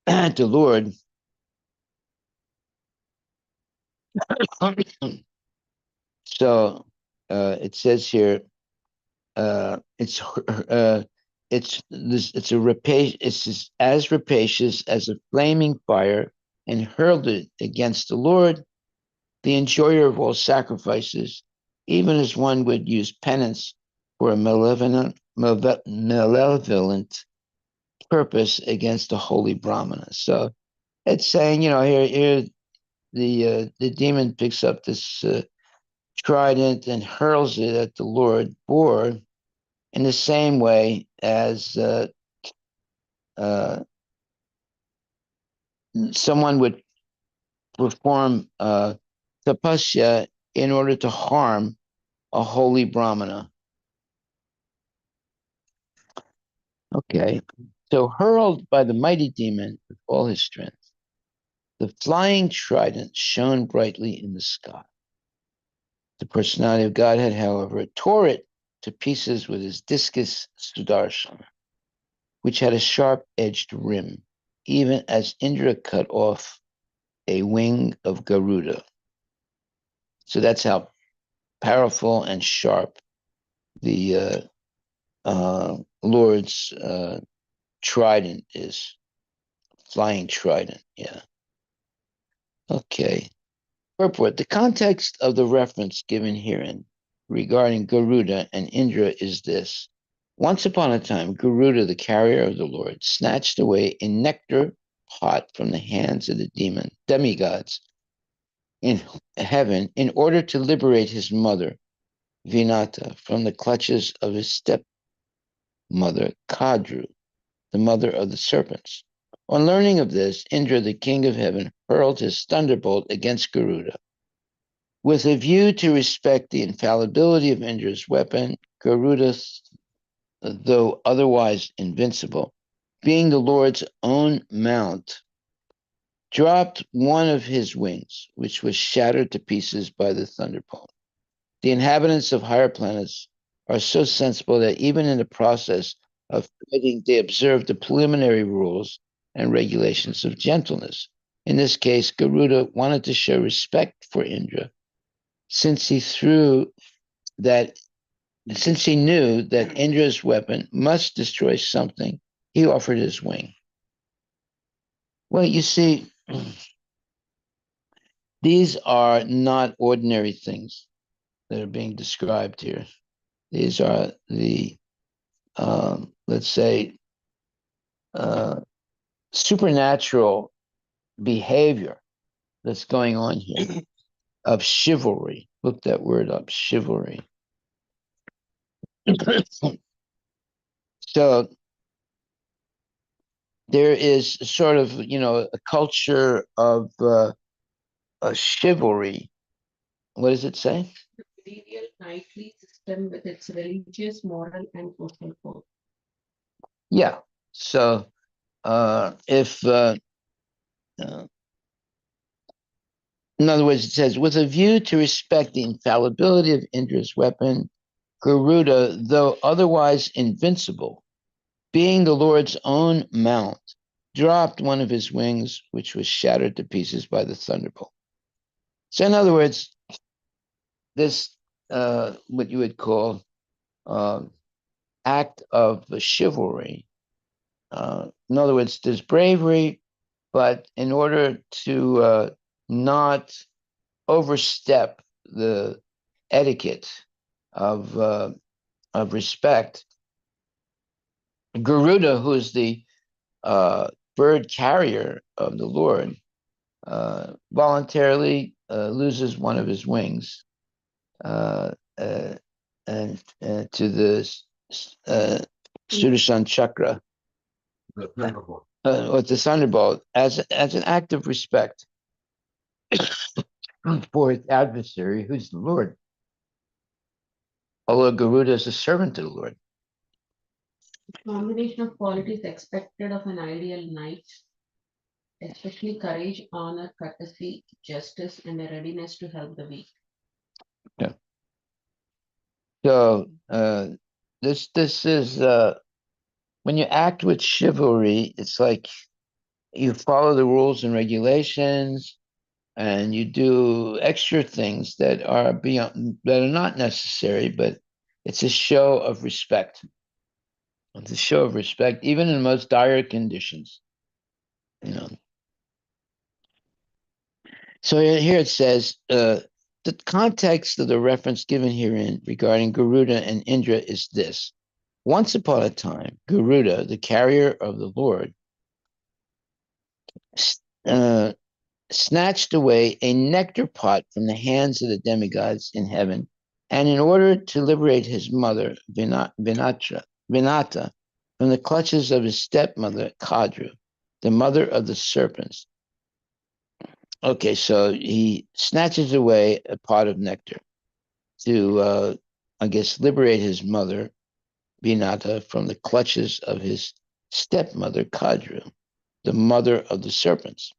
at the Lord. So it says here, it's it's as rapacious as a flaming fire, and hurled it against the Lord, the enjoyer of all sacrifices, even as one would use penance for a malevolent purpose against a holy Brahmana. So it's saying, here the demon picks up this trident and hurls it at the Lord, or in the same way as uh, someone would perform tapasya in order to harm a holy Brahmana. Okay. So hurled by the mighty demon with all his strength, the flying trident shone brightly in the sky. The personality of Godhead, however, tore it to pieces with his discus Sudarshan, which had a sharp-edged rim, even as Indra cut off a wing of Garuda. So that's how powerful and sharp the Lord's trident is. Flying trident, yeah. Okay. Purport. The context of the reference given herein regarding Garuda and Indra is this. Once upon a time, Garuda, the carrier of the Lord, snatched away a nectar pot from the hands of the demigods in heaven in order to liberate his mother, Vinata, from the clutches of his stepmother, Kadru, the mother of the serpents. On learning of this, Indra, the king of heaven, hurled his thunderbolt against Garuda. With a view to respect the infallibility of Indra's weapon, Garuda, though otherwise invincible, being the Lord's own mount, dropped one of his wings, which was shattered to pieces by the thunderbolt. The inhabitants of higher planets are so sensible that even in the process of fighting, they observe the preliminary rules and regulations of gentleness. In this case, Garuda wanted to show respect for Indra since he knew that Indra's weapon must destroy something, he offered his wing. Well, you see, these are not ordinary things that are being described here. These are the, let's say, uh, supernatural behavior that's going on here of chivalry. look that word up, chivalry. So there is sort of, a culture of a chivalry. What does it say? The medieval knightly system with its religious, moral, and social code. Yeah. So if in other words, it says, with a view to respect the infallibility of Indra's weapon, Garuda, though otherwise invincible, being the Lord's own mount, dropped one of his wings, which was shattered to pieces by the thunderbolt. So, in other words, this, what you would call act of chivalry. In other words, there's bravery, but in order to not overstep the etiquette of respect, Garuda, who is the bird carrier of the Lord, voluntarily loses one of his wings uh, uh, and to the Sudarshan Chakra, The thunderbolt. with the thunderbolt, as an act of respect for his adversary, who's the Lord. Although Garuda is a servant to the Lord. Combination of qualities expected of an ideal knight, especially courage, honor, courtesy, justice, and a readiness to help the weak. Yeah. So this is when you act with chivalry, it's like you follow the rules and regulations, and you do extra things that are not necessary, but it's a show of respect. It's a show of respect, even in the most dire conditions. So here it says, the context of the reference given herein regarding Garuda and Indra is this. Once upon a time, Garuda, the carrier of the Lord, uh, snatched away a nectar pot from the hands of the demigods in heaven, and in order to liberate his mother, Vinata, from the clutches of his stepmother, Kadru, the mother of the serpents. Okay, so he snatches away a pot of nectar to, I guess, liberate his mother, Vinata, from the clutches of his stepmother, Kadru, the mother of the serpents.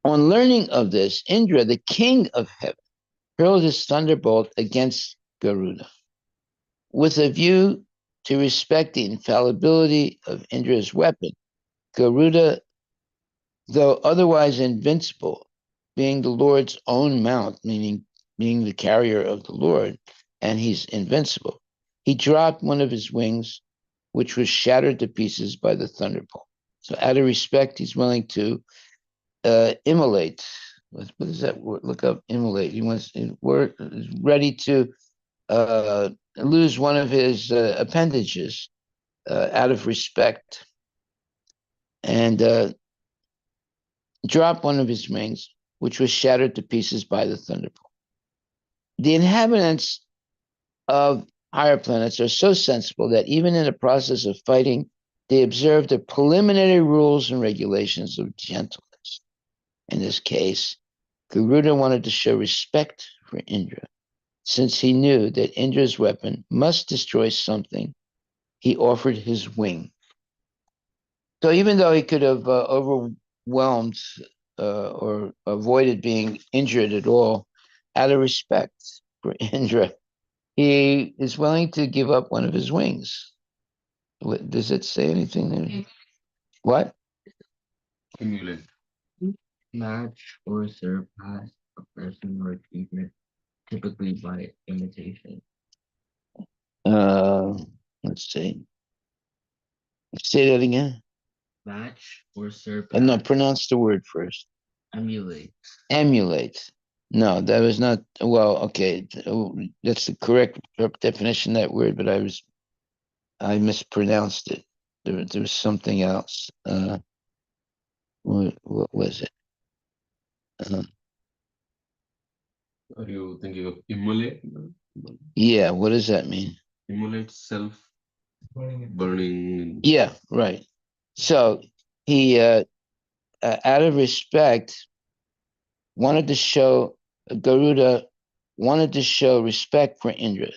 On learning of this, Indra, the king of heaven, hurled his thunderbolt against Garuda. With a view to respect the infallibility of Indra's weapon, Garuda, though otherwise invincible, being the Lord's own mount, meaning being the carrier of the Lord, and he's invincible, he dropped one of his wings, which was shattered to pieces by the thunderbolt. So out of respect, he's willing to immolate. What is that word? Look up immolate. He wants we're ready to lose one of his appendages out of respect, and drop one of his wings, which was shattered to pieces by the thunderbolt. The inhabitants of higher planets are so sensible that even in the process of fighting, they observe the preliminary rules and regulations of gentleness. In this case, Garuda wanted to show respect for Indra, since he knew that Indra's weapon must destroy something. He offered his wing. So even though he could have overwhelmed or avoided being injured at all, out of respect for Indra, he is willing to give up one of his wings. Does it say anything there? What? Emulate. Match or surpass a person or achievement, typically by imitation. Uh, let's see. Say that again. Match or surpass. No, pronounce the word first. Emulate. Emulate. No, that was not. Well, okay, that's the correct definition of that word, but I mispronounced it. There was something else. What was it? Are you thinking of immolate? Yeah, what does that mean? Immolate self burning. Yeah, right. So he, out of respect, wanted to show Garuda wanted to show respect for Indra.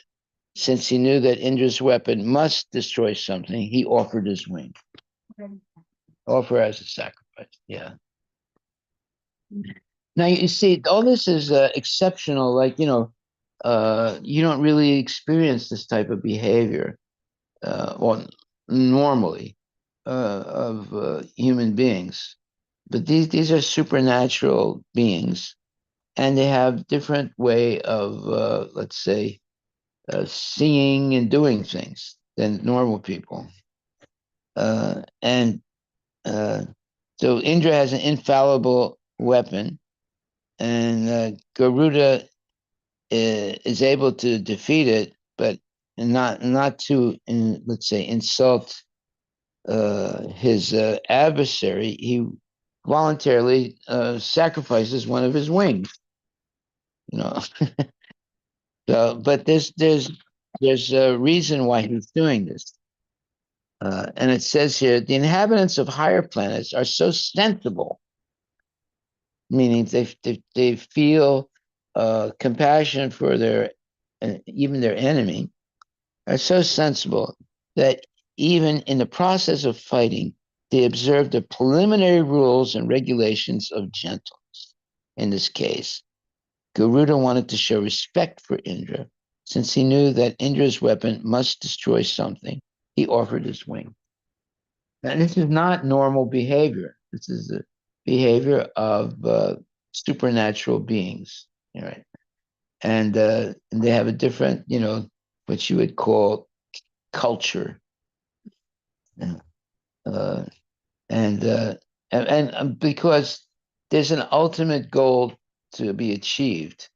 Since he knew that Indra's weapon must destroy something, he offered his wing. Offer as a sacrifice. Yeah. Now you see, all this is exceptional. Like you don't really experience this type of behavior, well, normally, of human beings. But these are supernatural beings, and they have different way of, let's say, seeing and doing things than normal people. And so Indra has an infallible weapon, and Garuda is able to defeat it, but not to, let's say, insult his adversary. He voluntarily sacrifices one of his wings. You know, so but there's a reason why he's doing this. And it says here, the inhabitants of higher planets are so sensible, meaning they feel compassion for their, even their enemy, are so sensible that even in the process of fighting, they observe the preliminary rules and regulations of gentleness. In this case, Garuda wanted to show respect for Indra, since he knew that Indra's weapon must destroy something. He offered his wing. And this is not normal behavior. This is the behavior of supernatural beings, right? And they have a different, what you would call culture, uh, and because there's an ultimate goal to be achieved,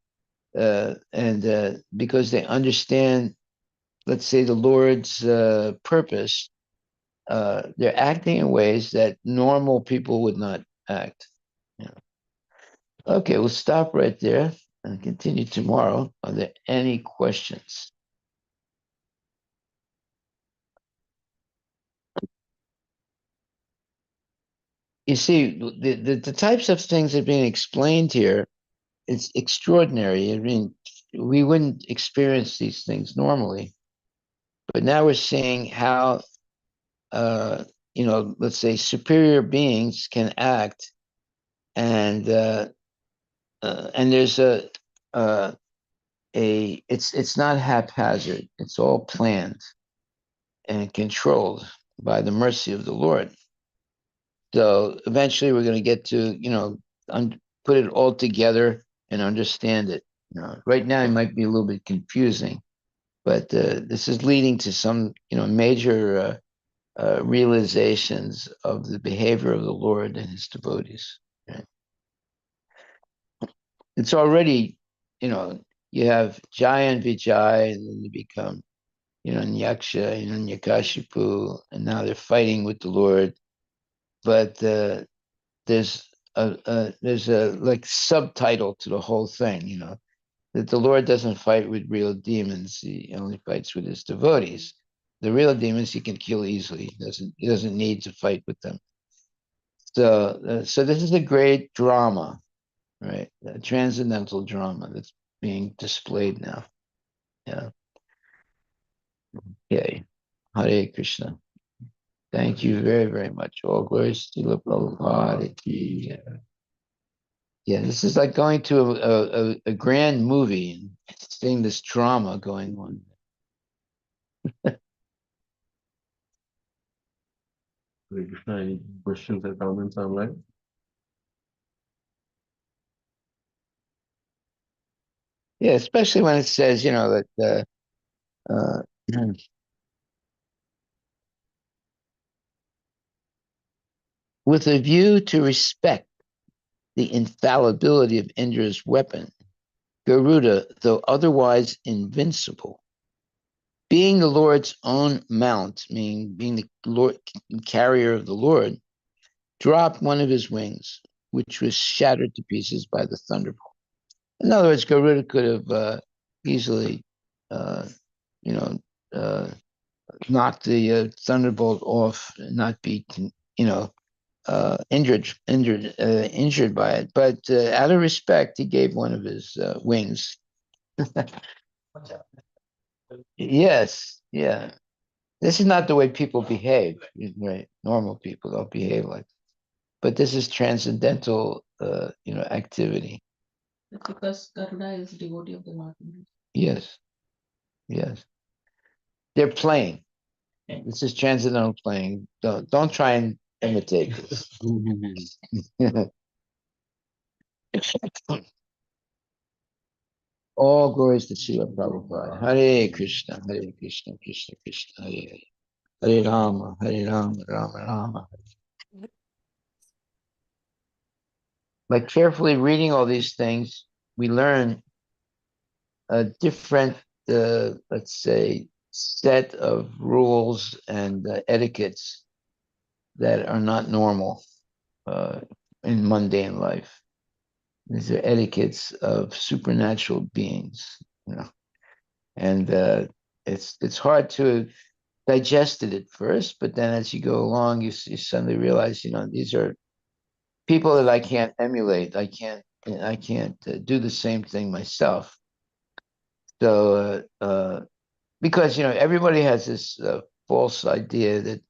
and because they understand, let's say, the Lord's purpose, they're acting in ways that normal people would not act. Yeah. Okay, we'll stop right there and continue tomorrow. Are there any questions? You see, the types of things that are being explained here, it's extraordinary. I mean, we wouldn't experience these things normally, but now we're seeing how, uh, let's say, superior beings can act, and there's uh, it's not haphazard. It's all planned and controlled by the mercy of the Lord. So eventually, we're going to get to put it all together and understand it. Right now, it might be a little bit confusing, but this is leading to some major realizations of the behavior of the Lord and His devotees. Right? It's already, you have Jaya and Vijay, and then you become Nyaksha, Nyakashipu, and now they're fighting with the Lord. But there's a like subtitle to the whole thing, that the Lord doesn't fight with real demons; He only fights with His devotees. The real demons He can kill easily. He doesn't need to fight with them. So this is a great drama, right? A transcendental drama that's being displayed now. Yeah. Okay. Hare Krishna. Thank you very, very much. All glories to the Prabhupada. Yeah, this is like going to a grand movie and seeing this drama going on. Hare Krishna, any questions or comments online? Yeah, especially when it says, that uh, with a view to respect the infallibility of Indra's weapon, Garuda, though otherwise invincible, being the Lord's own mount, meaning being the Lord carrier of the Lord, dropped one of his wings, which was shattered to pieces by the thunderbolt. In other words, Garuda could have easily, uh, you know, uh, knocked the thunderbolt off and not be, you know, injured by it. But out of respect, he gave one of his wings. Yes, yeah. This is not the way people behave. Right? Normal people don't behave like. But this is transcendental, activity. It's because Garuda is devotee of the Lord. Yes, yes. They're playing. This is transcendental playing. Don't try and imitate this. All glories to Srila Prabhupada. Hare Krishna, Hare Krishna, Krishna Krishna, Hare Hare. Hare Rama, Hare Rama, Rama Rama. By carefully reading all these things, we learn a different, let's say, set of rules and etiquettes that are not normal uh, in mundane life. These are etiquettes of supernatural beings, and it's hard to digest it at first, but then as you go along, you suddenly realize, these are people that I can't emulate. I can't do the same thing myself. So because everybody has this false idea that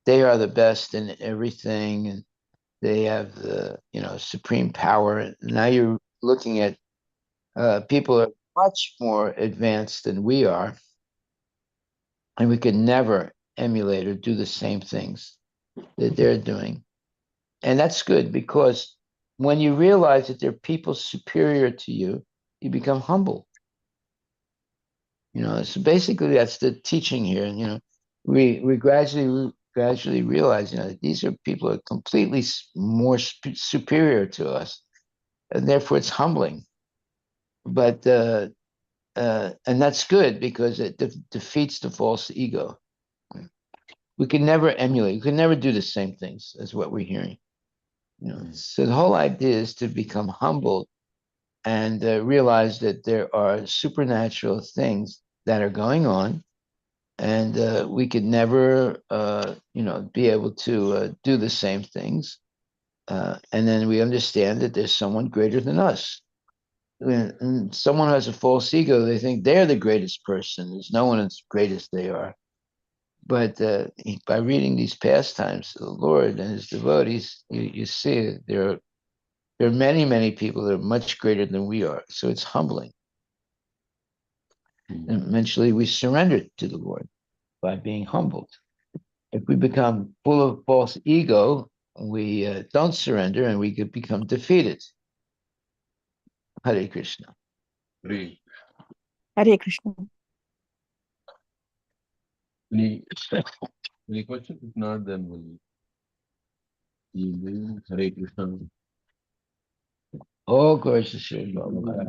they are the best in everything, and they have the supreme power. And now you're looking at people who are much more advanced than we are, and we could never emulate or do the same things that they're doing. And that's good, because when you realize that there are people superior to you, you become humble. So basically that's the teaching here. And we gradually realize, that these are people who are completely more superior to us, and therefore it's humbling. But and that's good, because it defeats the false ego. We can never emulate. We can never do the same things as what we're hearing. So the whole idea is to become humble and realize that there are supernatural things that are going on, and we could never, be able to do the same things. And then we understand that there's someone greater than us. When someone has a false ego, they think they're the greatest person. There's no one as great as they are. But by reading these pastimes of the Lord and his devotees, you see that there are many, many people that are much greater than we are. So it's humbling. And eventually we surrender to the Lord by being humbled. If we become full of false ego, we don't surrender, and we could become defeated. Hare Krishna. Hare. Hare Krishna. Any, any questions? If not, then we'll Hare Krishna. All glories to Sri Prabhupada.